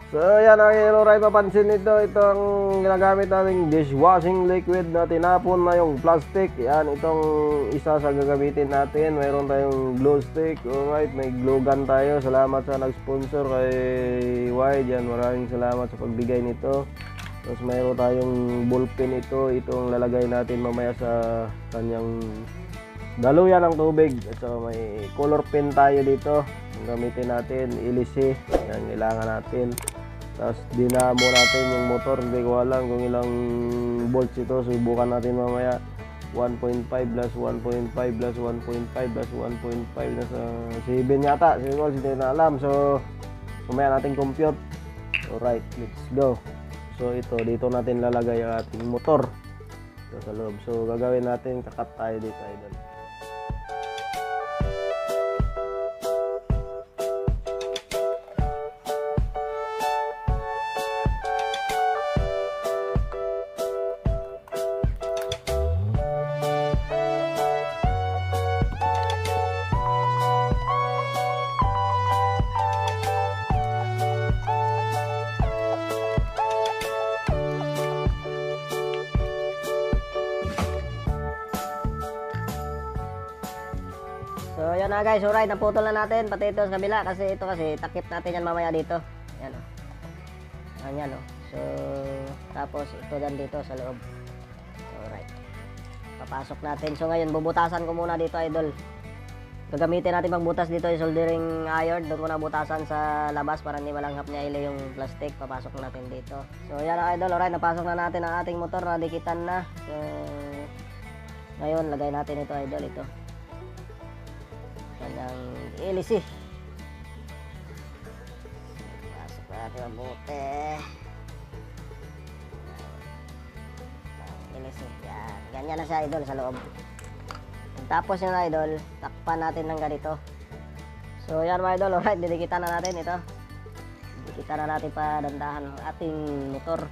So yan ang iluray, papansin nito, ito ang ginagamit nating dishwashing liquid na tinapon na yung plastic. Yan, itong isa sa gagamitin natin. Mayroon tayong glue stick, alright, may glue gun tayo. Salamat sa nag-sponsor kay Wide, yan, maraming salamat sa pagbigay nito. Tapos mayroon tayong ballpen ito, itong lalagay natin mamaya sa kanyang daluyan ng tubig. At so may color pen tayo dito, ang gamitin natin, ilisi, yan, kailangan natin. Tapos dinamo natin yung motor, hindi ko alam kung ilang volts ito, subukan natin mamaya. 1.5 plus 1.5 plus 1.5 plus 1.5 nasa 7 yata, siguro hindi na alam. So mamaya natin compute. Alright, let's go. So ito, dito natin lalagay ang ating motor ito sa loob. So gagawin natin, kakat tayo dito, idol. So yan na guys, alright, naputol na natin pati ito sa kabila kasi ito kasi takip natin yan mamaya dito. Yan o. Yan o. So tapos ito dan dito sa loob. Alright. Papasok natin. So ngayon bubutasan ko muna dito, idol. Gagamitin natin magbutas dito yung soldering iron. Doon ko na butasan sa labas para hindi malanghap niya ilo yung plastic. Papasok natin dito. So yan na, idol, alright, napasok na natin ang ating motor na dikitan na. So ngayon lagay natin ito, idol, ito. Kanyang ilisi. Pasok natin mabuti. Ilisi. Yan. Ganyan na siya, idol, sa loob. Tapos yun, idol, takpan natin ng ganito. So yan mga idol, alright, didikitan na natin ito. Didikitan na natin pa dandahan ang ating motor.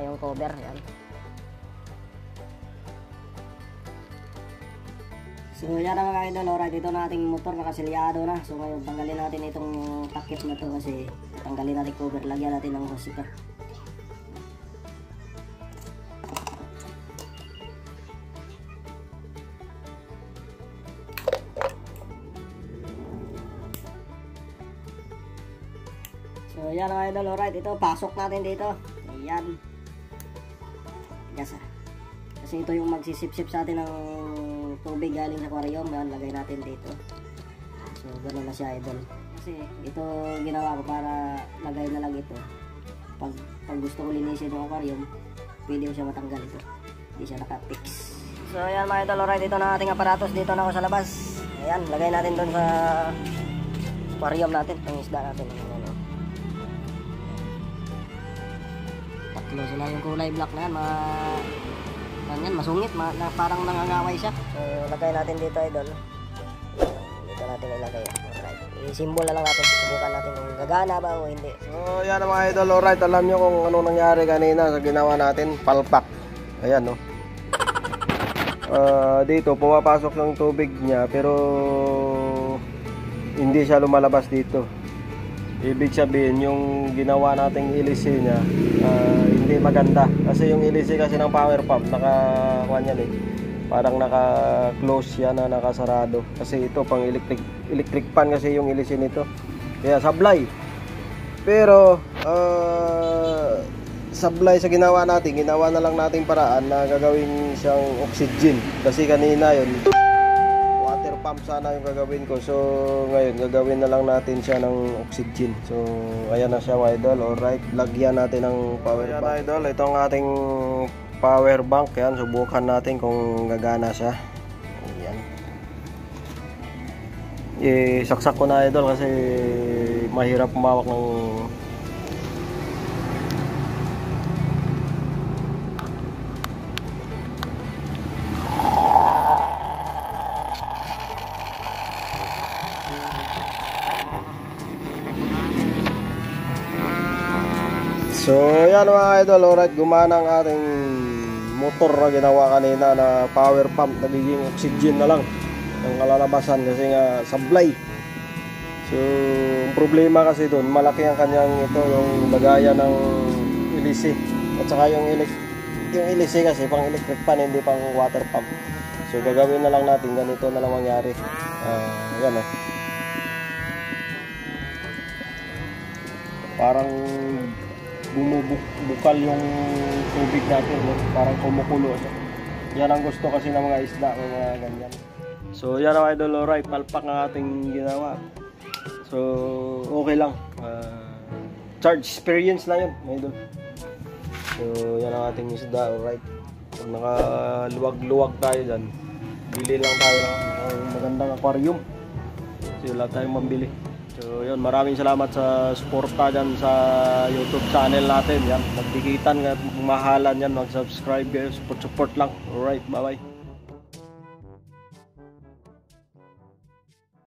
Yung cover, yan. So yan na mga idol, alright, ito na ating motor, nakasilyado na. So ngayon tanggalin natin itong takip na to kasi tanggalin natin cover, lagyan natin ng hosika. So yan mga idol, alright, ito pasok natin dito. Ayan. Yes, kasi ito yung magsisip-sip sa atin ng tubig galing sa aquarium. Yan, lagay natin dito. So ganoon na siya, idol. Kasi ito ginawa ko para lagay na lang ito. Pag gusto ko linisin yung aquarium, pwede ko siya matanggal ito. Hindi siya naka-fix. So ayan mga idol, alright, ito na ating aparatos. Dito na ako sa labas. Ayan, lagay natin doon sa aquarium natin, ang isda natin. Ayan, tatlo sila yung kulay black na yan, yan, masungit, parang nangangaway siya. So lagay natin dito, idol. Dito natin ilagay. Alright, i-symbol na lang natin. Subukan natin kung gagana ba o hindi. So yan mga idol, alright, alam nyo kung ano nangyari kanina sa ginawa natin, palpak. Ayan, no. Dito pumapasok ng tubig niya pero hindi siya lumalabas dito. Ibig sabihin yung ginawa nating ilisi niya hindi maganda kasi yung ilisi kasi ng power pump yan parang naka-close yan na nakasarado kasi ito pang electric pan kasi yung ilisi nito, kaya sablay. Pero sablay sa ginawa na lang nating paraan na gagawin siyang oxygen kasi kanina yun water pump sana yung gagawin ko. So ngayon gagawin na lang natin siya ng oxygen. So ayan na siya, idol. Alright, lagyan natin ng power bank. Idol, ito ang ating power bank. Yan, subukan natin kung gagana siya. Ayan. Saksak ko na, idol, kasi mahirap mawak ng So yan mga idol, alright, gumana ang ating motor na ginawa kanina na power pump, nagiging oxygen na lang ang kalalabasan kasi nga sablay. So, ang problema kasi doon, malaki ang kanyang ito, yung lagayan ng ilisi. At saka yung ilisi kasi pang electric pan, hindi pang water pump. So, gagawin na lang natin, ganito na lang mangyari. Yan o. Parang bumubukal yung tubig natin, no? Parang kumukulo siya. Yan ang gusto kasi ng mga isda, ng mga ganyan. So, yan ang idol, alright, palpak ang ating ginawa. So, okay lang. Charge experience lang yun, idol. So, yan ang ating isda, alright. Pag nakaluwag-luwag tayo dyan, bili lang tayo ng magandang aquarium. So, wala tayong mambili. So, yun, maraming salamat sa suporta dyan sa YouTube channel natin. Yan, magdikitan, mahalan yan, mag-subscribe kayo, support lang. Alright, bye-bye.